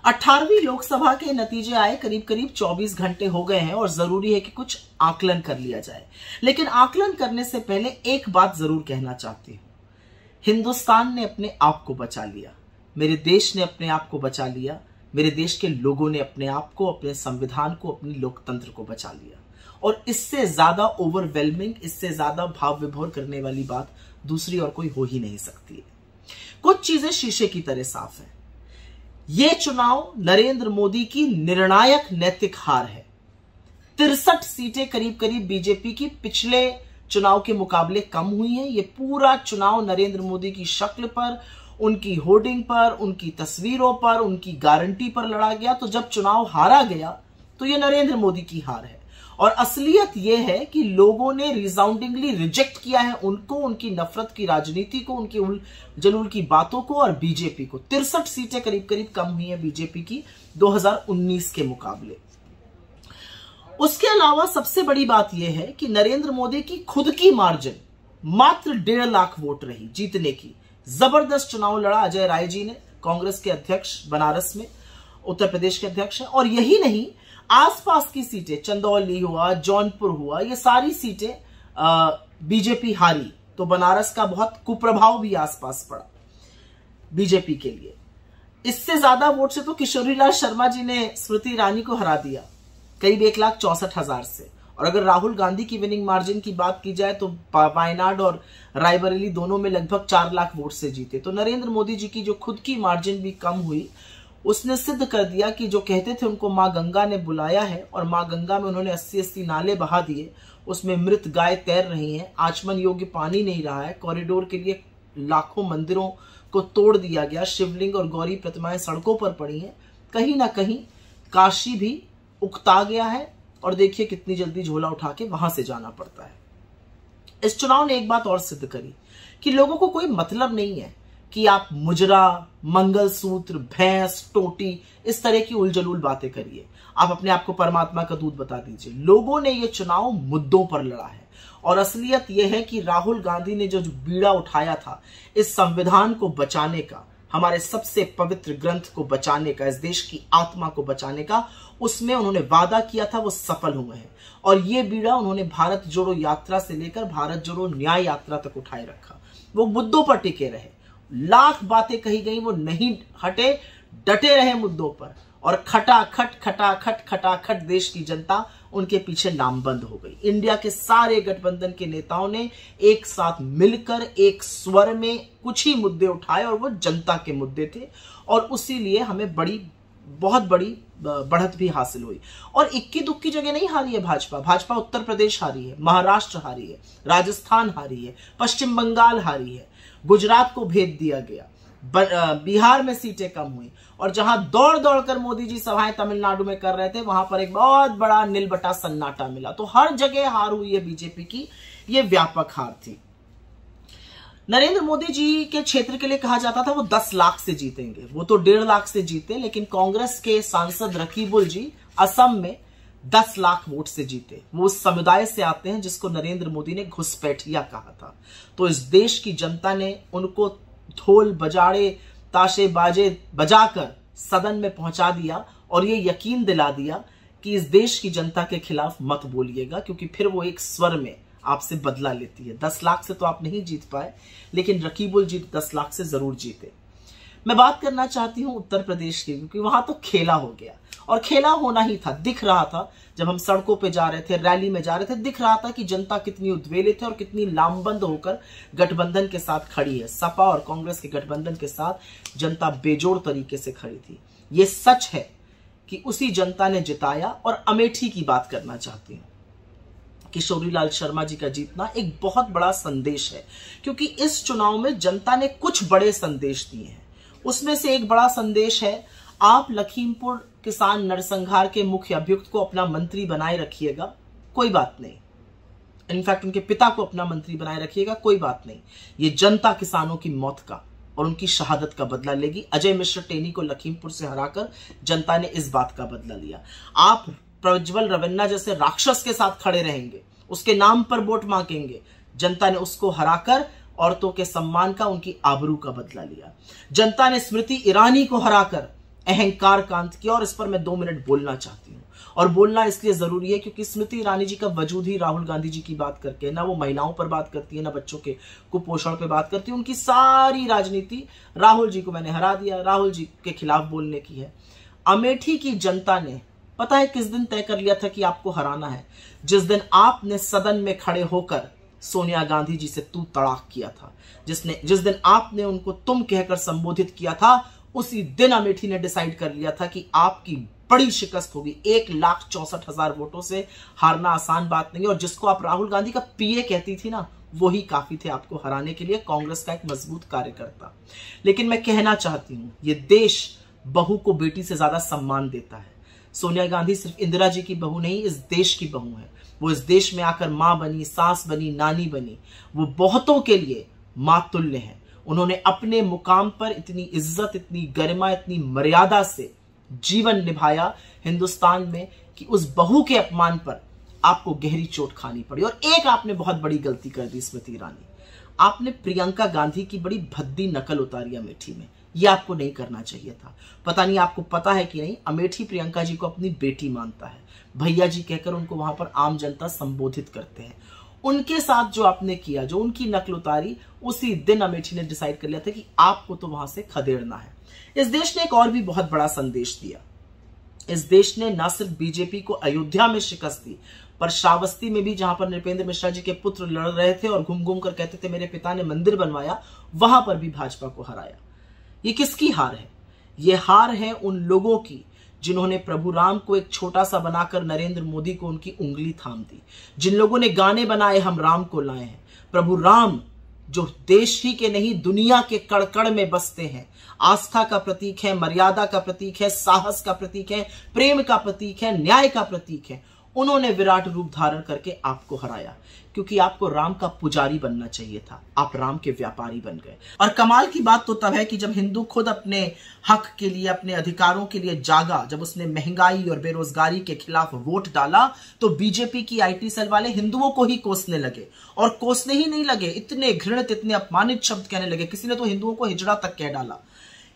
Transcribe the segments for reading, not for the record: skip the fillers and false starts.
18वीं लोकसभा के नतीजे आए, करीब करीब 24 घंटे हो गए हैं और जरूरी है कि कुछ आकलन कर लिया जाए। लेकिन आकलन करने से पहले एक बात जरूर कहना चाहती हूं, हिंदुस्तान ने अपने आप को बचा लिया, मेरे देश ने अपने आप को बचा लिया, मेरे देश के लोगों ने अपने आप को, अपने संविधान को, अपनी लोकतंत्र को बचा लिया। और इससे ज्यादा ओवरवेलमिंग, इससे ज्यादा भाव विभोर करने वाली बात दूसरी और कोई हो ही नहीं सकती है। कुछ चीजें शीशे की तरह साफ है। ये चुनाव नरेंद्र मोदी की निर्णायक नैतिक हार है। 63 सीटें करीब करीब बीजेपी की पिछले चुनाव के मुकाबले कम हुई हैं। ये पूरा चुनाव नरेंद्र मोदी की शक्ल पर, उनकी होर्डिंग पर, उनकी तस्वीरों पर, उनकी गारंटी पर लड़ा गया। तो जब चुनाव हारा गया तो ये नरेंद्र मोदी की हार है। और असलियत यह है कि लोगों ने रिसाउंडिंगली रिजेक्ट किया है उनको, उनकी नफरत की राजनीति को, उनकी उल की बातों को और बीजेपी को। 63 सीटें करीब करीब कम हुई हैं बीजेपी की 2019 के मुकाबले। उसके अलावा सबसे बड़ी बात यह है कि नरेंद्र मोदी की खुद की मार्जिन मात्र 1.5 लाख वोट रही जीतने की। जबरदस्त चुनाव लड़ा अजय राय जी ने, कांग्रेस के अध्यक्ष बनारस में, उत्तर प्रदेश के अध्यक्ष हैं। और यही नहीं, आसपास की सीटें, चंदौली हुआ, जौनपुर हुआ, ये सारी सीटें बीजेपी हारी। तो बनारस का बहुत कुप्रभाव भी आसपास पड़ा बीजेपी के लिए। इससे ज्यादा वोट से तो किशोरीलाल शर्मा जी ने स्मृति ईरानी को हरा दिया, करीब 1,64,000 से। और अगर राहुल गांधी की विनिंग मार्जिन की बात की जाए तो वायनाड और रायबरेली दोनों में लगभग 4 लाख वोट से जीते। तो नरेंद्र मोदी जी की जो खुद की मार्जिन भी कम हुई, उसने सिद्ध कर दिया कि जो कहते थे उनको मां गंगा ने बुलाया है, और मां गंगा में उन्होंने 80-80 नाले बहा दिए, उसमें मृत गाय तैर रही हैं, आचमन योग्य पानी नहीं रहा है, कॉरिडोर के लिए लाखों मंदिरों को तोड़ दिया गया, शिवलिंग और गौरी प्रतिमाएं सड़कों पर पड़ी हैं। कहीं ना कहीं काशी भी उकता गया है, और देखिए कितनी जल्दी झोला उठा के वहां से जाना पड़ता है। इस चुनाव ने एक बात और सिद्ध करी कि लोगों को कोई मतलब नहीं है कि आप मुजरा, मंगलसूत्र, भैंस, टोटी, इस तरह की उलझलूल बातें करिए। आप अपने आप को परमात्मा का दूत बता दीजिए। लोगों ने यह चुनाव मुद्दों पर लड़ा है। और असलियत यह है कि राहुल गांधी ने जो बीड़ा उठाया था इस संविधान को बचाने का, हमारे सबसे पवित्र ग्रंथ को बचाने का, इस देश की आत्मा को बचाने का, उसमें उन्होंने वादा किया था, वो सफल हुए हैं। और ये बीड़ा उन्होंने भारत जोड़ो यात्रा से लेकर भारत जोड़ो न्याय यात्रा तक उठाए रखा। वो मुद्दों पर टिके रहे, लाख बातें कही गई, वो नहीं हटे, डटे रहे मुद्दों पर। और खटाखट देश की जनता उनके पीछे नामबंद हो गई। इंडिया के सारे गठबंधन के नेताओं ने एक साथ मिलकर एक स्वर में कुछ ही मुद्दे उठाए, और वो जनता के मुद्दे थे। और उसी लिए हमें बहुत बड़ी बढ़त भी हासिल हुई। और इक्की दुक्की जगह नहीं हारी है भाजपा उत्तर प्रदेश हारी है, महाराष्ट्र हारी है, राजस्थान हारी है, पश्चिम बंगाल हारी है, गुजरात को भेज दिया गया, बिहार में सीटें कम हुई। और जहां दौड़ दौड़ कर मोदी जी सभाएं तमिलनाडु में कर रहे थे, वहां पर एक बहुत बड़ा नीलबटा सन्नाटा मिला। तो हर जगह हार हुई है बीजेपी की, ये व्यापक हार थी। नरेंद्र मोदी जी के क्षेत्र के लिए कहा जाता था वो 10 लाख से जीतेंगे, वो तो 1.5 लाख से जीते। लेकिन कांग्रेस के सांसद रकीबुल जी असम में 10 लाख वोट से जीते। वो उस समुदाय से आते हैं जिसको नरेंद्र मोदी ने घुसपैठिया कहा था। तो इस देश की जनता ने उनको ढोल बजाड़े, ताशे बाजे बजाकर सदन में पहुंचा दिया, और ये यकीन दिला दिया कि इस देश की जनता के खिलाफ मत बोलिएगा, क्योंकि फिर वो एक स्वर में आपसे बदला लेती है। 10 लाख से तो आप नहीं जीत पाए, लेकिन रकीबुल जी 10 लाख से जरूर जीते। मैं बात करना चाहती हूं उत्तर प्रदेश की, क्योंकि वहां तो खेला हो गया, और खेला होना ही था। दिख रहा था जब हम सड़कों पे जा रहे थे, रैली में जा रहे थे, दिख रहा था कि जनता कितनी उद्वेलित है और कितनी लामबंद होकर गठबंधन के साथ खड़ी है। सपा और कांग्रेस के गठबंधन के साथ जनता बेजोड़ तरीके से खड़ी थी। ये सच है कि उसी जनता ने जिताया। और अमेठी की बात करना चाहती हूं, किशोरीलाल शर्मा जी का जीतना एक बहुत बड़ा संदेश है, क्योंकि इस चुनाव में जनता ने कुछ बड़े संदेश दिए हैं। उसमें से एक बड़ा संदेश है, आप लखीमपुर किसान नरसंहार के मुख्य अभियुक्त को अपना मंत्री बनाए रखिएगा, कोई बात नहीं। इनफैक्ट उनके पिता को अपना मंत्री बनाए रखिएगा, कोई बात नहीं। ये जनता किसानों की मौत का और उनकी शहादत का बदला लेगी। अजय मिश्र टेनी को लखीमपुर से हराकर जनता ने इस बात का बदला लिया। आप प्रज्वल रवन्ना जैसे राक्षस के साथ खड़े रहेंगे, उसके नाम पर वोट मांगेंगे, जनता ने उसको हराकर औरतों के सम्मान का, उनकी आबरू का बदला लिया। जनता ने स्मृति ईरानी को हराकर अहंकार कांत किया, और इस पर मैं 2 मिनट बोलना चाहती हूं। और बोलना इसलिए जरूरी है क्योंकि स्मृति ईरानी जी का वजूद ही राहुल गांधी जी की बात करके है। ना वो महिलाओं पर बात करती है, ना बच्चों के कुपोषण पर बात करती है। उनकी सारी राजनीति राहुल जी को मैंने हरा दिया, राहुल जी के खिलाफ बोलने की है। अमेठी की जनता ने पता है किस दिन तय कर लिया था कि आपको हराना है? जिस दिन आपने सदन में खड़े होकर सोनिया गांधी जी से तू तड़ाक किया था, जिस दिन आपने उनको तुम कहकर संबोधित किया था, उसी दिन अमेठी ने डिसाइड कर लिया था कि आपकी बड़ी शिकस्त होगी। 1,64,000 वोटों से हारना आसान बात नहीं है। और जिसको आप राहुल गांधी का पीए कहती थी ना, वही काफी थे आपको हराने के लिए, कांग्रेस का एक मजबूत कार्यकर्ता। लेकिन मैं कहना चाहती हूं, ये देश बहू को बेटी से ज्यादा सम्मान देता है। सोनिया गांधी सिर्फ इंदिरा जी की बहू नहीं, इस देश की बहू है। वो इस देश में आकर मां बनी, सास बनी, नानी बनी। वो बहुतों के लिए मां तुल्य है। उन्होंने अपने मुकाम पर इतनी इज्जत, इतनी गरिमा, इतनी मर्यादा से जीवन निभाया हिंदुस्तान में कि उस बहू के अपमान पर आपको गहरी चोट खानी पड़ी। और एक आपने बहुत बड़ी गलती कर दी स्मृति ईरानी, आपने प्रियंका गांधी की बड़ी भद्दी नकल उतारी अमेठी में। यह आपको नहीं करना चाहिए था। पता नहीं आपको पता है कि नहीं, अमेठी प्रियंका जी को अपनी बेटी मानता है। भैया जी कहकर उनको वहां पर आम जनता संबोधित करते हैं। उनके साथ जो आपने किया, जो उनकी नकल उतारी, उसी दिन अमेठी ने डिसाइड कर लिया था कि आपको तो वहां से खदेड़ना है। इस देश ने एक और भी बहुत बड़ा संदेश दिया। इस देश ने न सिर्फ बीजेपी को अयोध्या में शिकस्त दी, पर श्रावस्ती में भी, जहां पर नृपेंद्र मिश्रा जी के पुत्र लड़ रहे थे और घूम घूम कर कहते थे मेरे पिता ने मंदिर बनवाया, वहां पर भी भाजपा को हराया। ये किसकी हार है? ये हार है उन लोगों की जिन्होंने प्रभु राम को एक छोटा सा बनाकर नरेंद्र मोदी को उनकी उंगली थाम दी। जिन लोगों ने गाने बनाए हम राम को लाए हैं। प्रभु राम जो देश ही के नहीं दुनिया के कड़-कड़ में बसते हैं, आस्था का प्रतीक है, मर्यादा का प्रतीक है, साहस का प्रतीक है, प्रेम का प्रतीक है, न्याय का प्रतीक है, उन्होंने विराट रूप धारण करके आपको हराया। क्योंकि आपको राम का पुजारी बनना चाहिए था, आप राम के व्यापारी बन गए। और कमाल की बात तो तब है कि जब हिंदू खुद अपने हक के लिए, अपने अधिकारों के लिए जागा, जब उसने महंगाई और बेरोजगारी के खिलाफ वोट डाला, तो बीजेपी की आईटी सेल वाले हिंदुओं को ही कोसने लगे। और कोसने ही नहीं लगे, इतने घृणित, इतने अपमानित शब्द कहने लगे। किसी ने तो हिंदुओं को हिजड़ा तक कह डाला।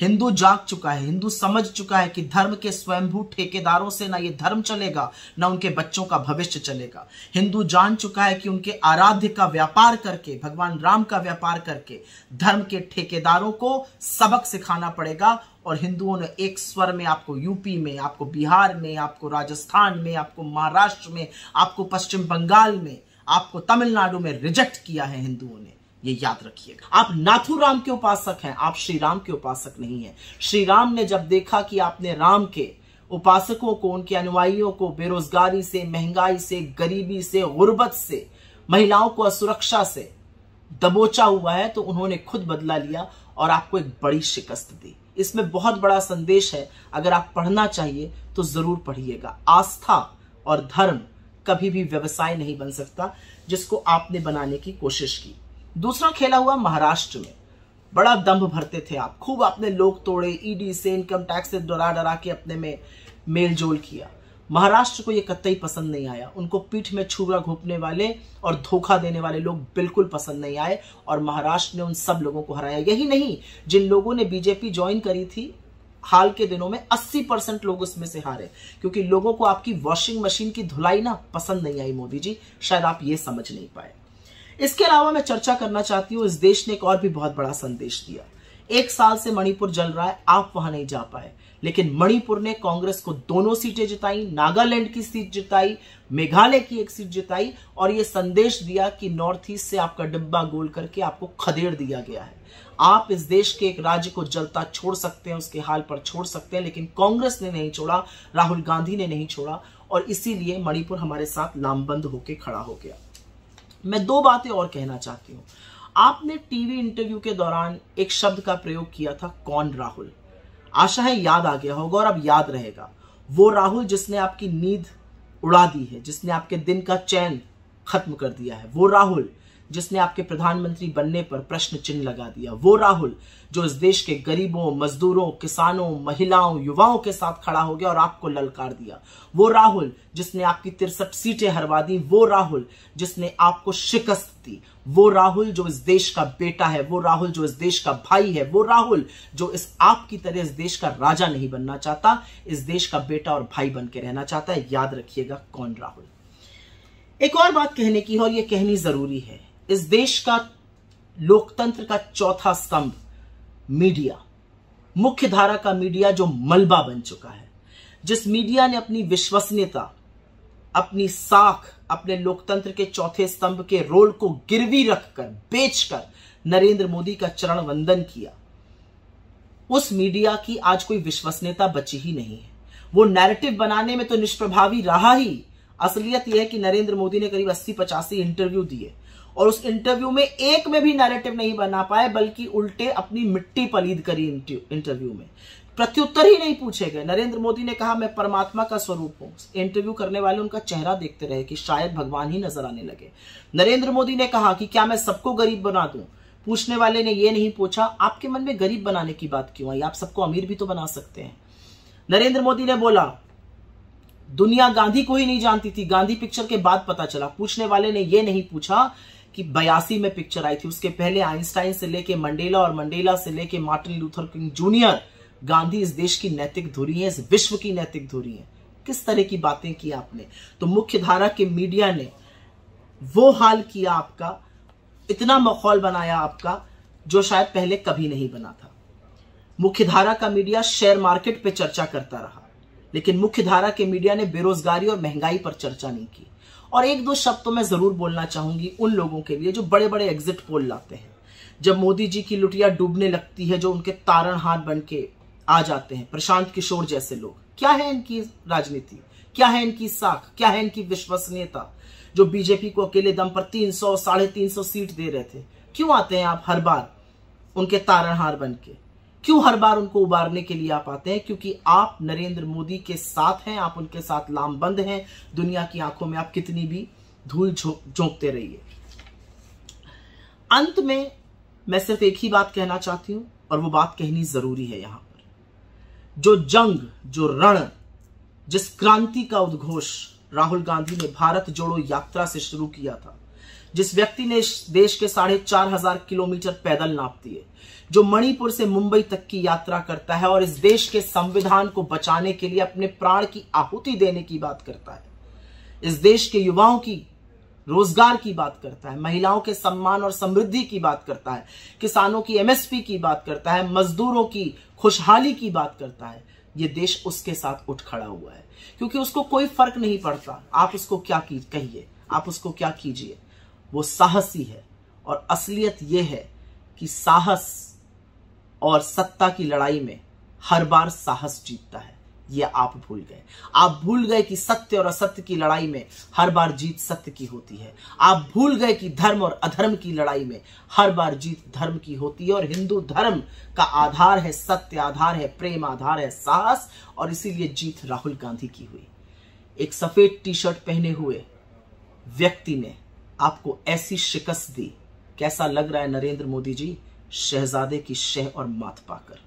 हिंदू जाग चुका है, हिंदू समझ चुका है कि धर्म के स्वयंभू ठेकेदारों से ना ये धर्म चलेगा, ना उनके बच्चों का भविष्य चलेगा। हिंदू जान चुका है कि उनके आराध्य का व्यापार करके, भगवान राम का व्यापार करके धर्म के ठेकेदारों को सबक सिखाना पड़ेगा। और हिंदुओं ने एक स्वर में आपको यूपी में, आपको बिहार में, आपको राजस्थान में, आपको महाराष्ट्र में, आपको पश्चिम बंगाल में, आपको तमिलनाडु में रिजेक्ट किया है हिंदुओं ने। ये याद रखिएगा। आप नाथुराम के उपासक हैं, आप श्री राम के उपासक नहीं हैं। श्री राम ने जब देखा कि आपने राम के उपासकों को, उनके अनुयायियों को बेरोजगारी से, महंगाई से, गरीबी से, गुर्बत से, महिलाओं को असुरक्षा से दबोचा हुआ है, तो उन्होंने खुद बदला लिया और आपको एक बड़ी शिकस्त दी। इसमें बहुत बड़ा संदेश है। अगर आप पढ़ना चाहिए तो जरूर पढ़िएगा। आस्था और धर्म कभी भी व्यवसाय नहीं बन सकता, जिसको आपने बनाने की कोशिश की। दूसरा खेला हुआ महाराष्ट्र में। बड़ा दंभ भरते थे आप, खूब आपने लोग तोड़े, ईडी से, इनकम टैक्स से डरा डरा के अपने में मेल जोल किया। महाराष्ट्र को ये कतई पसंद नहीं आया। उनको पीठ में छुरा घोंपने वाले और धोखा देने वाले लोग बिल्कुल पसंद नहीं आए, और महाराष्ट्र ने उन सब लोगों को हराया। यही नहीं, जिन लोगों ने बीजेपी ज्वाइन करी थी हाल के दिनों में, 80% लोग उसमें से हारे, क्योंकि लोगों को आपकी वॉशिंग मशीन की धुलाई ना पसंद नहीं आई। मोदी जी, शायद आप ये समझ नहीं पाए। इसके अलावा मैं चर्चा करना चाहती हूं, इस देश ने एक और भी बहुत बड़ा संदेश दिया। 1 साल से मणिपुर जल रहा है, आप वहां नहीं जा पाए, लेकिन मणिपुर ने कांग्रेस को 2 सीटें जिताई, नागालैंड की सीट जिताई, मेघालय की 1 सीट जिताई, और यह संदेश दिया कि नॉर्थ ईस्ट से आपका डिब्बा गोल करके आपको खदेड़ दिया गया है। आप इस देश के एक राज्य को जलता छोड़ सकते हैं, उसके हाल पर छोड़ सकते हैं, लेकिन कांग्रेस ने नहीं छोड़ा, राहुल गांधी ने नहीं छोड़ा, और इसीलिए मणिपुर हमारे साथ लामबंद होकर खड़ा हो गया। मैं 2 बातें और कहना चाहती हूं। आपने टीवी इंटरव्यू के दौरान एक शब्द का प्रयोग किया था, कौन राहुल। आशा है याद आ गया होगा और अब याद रहेगा। वो राहुल जिसने आपकी नींद उड़ा दी है, जिसने आपके दिन का चैन खत्म कर दिया है। वो राहुल जिसने आपके प्रधानमंत्री बनने पर प्रश्न चिन्ह लगा दिया, वो राहुल जो इस देश के गरीबों, मजदूरों, किसानों, महिलाओं, युवाओं के साथ खड़ा हो गया और आपको ललकार दिया, वो राहुल जिसने आपकी 63 सीटें हरवा दी, वो राहुल जिसने आपको शिकस्त दी, वो राहुल जो इस देश का बेटा है, वो राहुल जो इस देश का भाई है, वो राहुल जो इस आपकी तरह इस देश का राजा नहीं बनना चाहता, इस देश का बेटा और भाई बन के रहना चाहता है। याद रखिएगा कौन राहुल। एक और बात कहने की है और यह कहनी जरूरी है, इस देश का लोकतंत्र का चौथा स्तंभ मीडिया, मुख्य धारा का मीडिया जो मलबा बन चुका है, जिस मीडिया ने अपनी विश्वसनीयता, अपनी साख, अपने लोकतंत्र के चौथे स्तंभ के रोल को गिरवी रखकर, बेचकर नरेंद्र मोदी का चरण वंदन किया, उस मीडिया की आज कोई विश्वसनीयता बची ही नहीं है। वो नैरेटिव बनाने में तो निष्प्रभावी रहा ही। असलियत यह है कि नरेंद्र मोदी ने करीब 80-85 इंटरव्यू दिए और उस इंटरव्यू में एक में भी नैरेटिव नहीं बना पाए, बल्कि उल्टे अपनी मिट्टी पलीद करी। इंटरव्यू में प्रत्युत्तर ही नहीं पूछे गए। नरेंद्र मोदी ने कहा मैं परमात्मा का स्वरूप हूं। इंटरव्यू करने वाले उनका चेहरा देखते रहे कि शायद भगवान ही नजर आने लगे। नरेंद्र मोदी ने कहा कि क्या मैं सबको गरीब बना दूं। पूछने वाले ने यह नहीं पूछा आपके मन में गरीब बनाने की बात क्यों आई, आप सबको अमीर भी तो बना सकते हैं। नरेंद्र मोदी ने बोला दुनिया गांधी को ही नहीं जानती थी, गांधी पिक्चर के बाद पता चला। पूछने वाले ने यह नहीं पूछा कि 82 में पिक्चर आई थी, उसके पहले आइंस्टाइन से लेके मंडेला और मंडेला से लेके Martin Luther king junior, Gandhi इस देश की नैतिक धुरी है, इस विश्व की नैतिक धुरी है। किस तरह की बातें की आपने। तो मुख्य धारा के मीडिया ने वो हाल किया आपका, इतना माहौल बनाया आपका जो शायद पहले कभी नहीं बना था। मुख्य धारा का मीडिया शेयर मार्केट पे चर्चा करता रहा, लेकिन मुख्य धारा के मीडिया ने बेरोजगारी और महंगाई पर चर्चा नहीं की। और एक दो शब्द तो मैं जरूर बोलना चाहूंगी उन लोगों के लिए जो बड़े बड़े एग्जिट पोल लाते हैं। जब मोदी जी की लुटिया डूबने लगती है, जो उनके तारणहार बन के आ जाते हैं, प्रशांत किशोर जैसे लोग, क्या है इनकी राजनीति, क्या है इनकी साख, क्या है इनकी विश्वसनीयता। जो बीजेपी को अकेले दम पर 300, 350 सीट दे रहे थे, क्यों आते हैं आप हर बार उनके तारणहार बन के, क्यों हर बार उनको उबारने के लिए आप आते हैं? क्योंकि आप नरेंद्र मोदी के साथ हैं, आप उनके साथ लामबंद हैं। दुनिया की आंखों में आप कितनी भी धूल झोंकते रहिए। अंत में मैं सिर्फ एक ही बात कहना चाहती हूं और वो बात कहनी जरूरी है यहां पर। जो जंग, जो रण, जिस क्रांति का उद्घोष राहुल गांधी ने भारत जोड़ो यात्रा से शुरू किया था, जिस व्यक्ति ने इस देश के 4,500 किलोमीटर पैदल नाप दिए, जो मणिपुर से मुंबई तक की यात्रा करता है और इस देश के संविधान को बचाने के लिए अपने प्राण की आहुति देने की बात करता है, इस देश के युवाओं की रोजगार की बात करता है, महिलाओं के सम्मान और समृद्धि की बात करता है, किसानों की एमएसपी की बात करता है, मजदूरों की खुशहाली की बात करता है, ये देश उसके साथ उठ खड़ा हुआ है। क्योंकि उसको कोई फर्क नहीं पड़ता आप उसको क्या कहिए, आप उसको क्या कीजिए, वो साहसी है। और असलियत यह है कि साहस और सत्ता की लड़ाई में हर बार साहस जीतता है। ये आप भूल गए। आप भूल गए कि सत्य और असत्य की लड़ाई में हर बार जीत सत्य की होती है। आप भूल गए कि धर्म और अधर्म की लड़ाई में हर बार जीत धर्म की होती है। और हिंदू धर्म का आधार है सत्य, आधार है प्रेम, आधार है साहस, और इसीलिए जीत राहुल गांधी की हुई। एक सफेद टी शर्ट पहने हुए व्यक्ति ने आपको ऐसी शिकस्त दी। कैसा लग रहा है नरेंद्र मोदी जी, शहजादे की शह और माथ पाकर?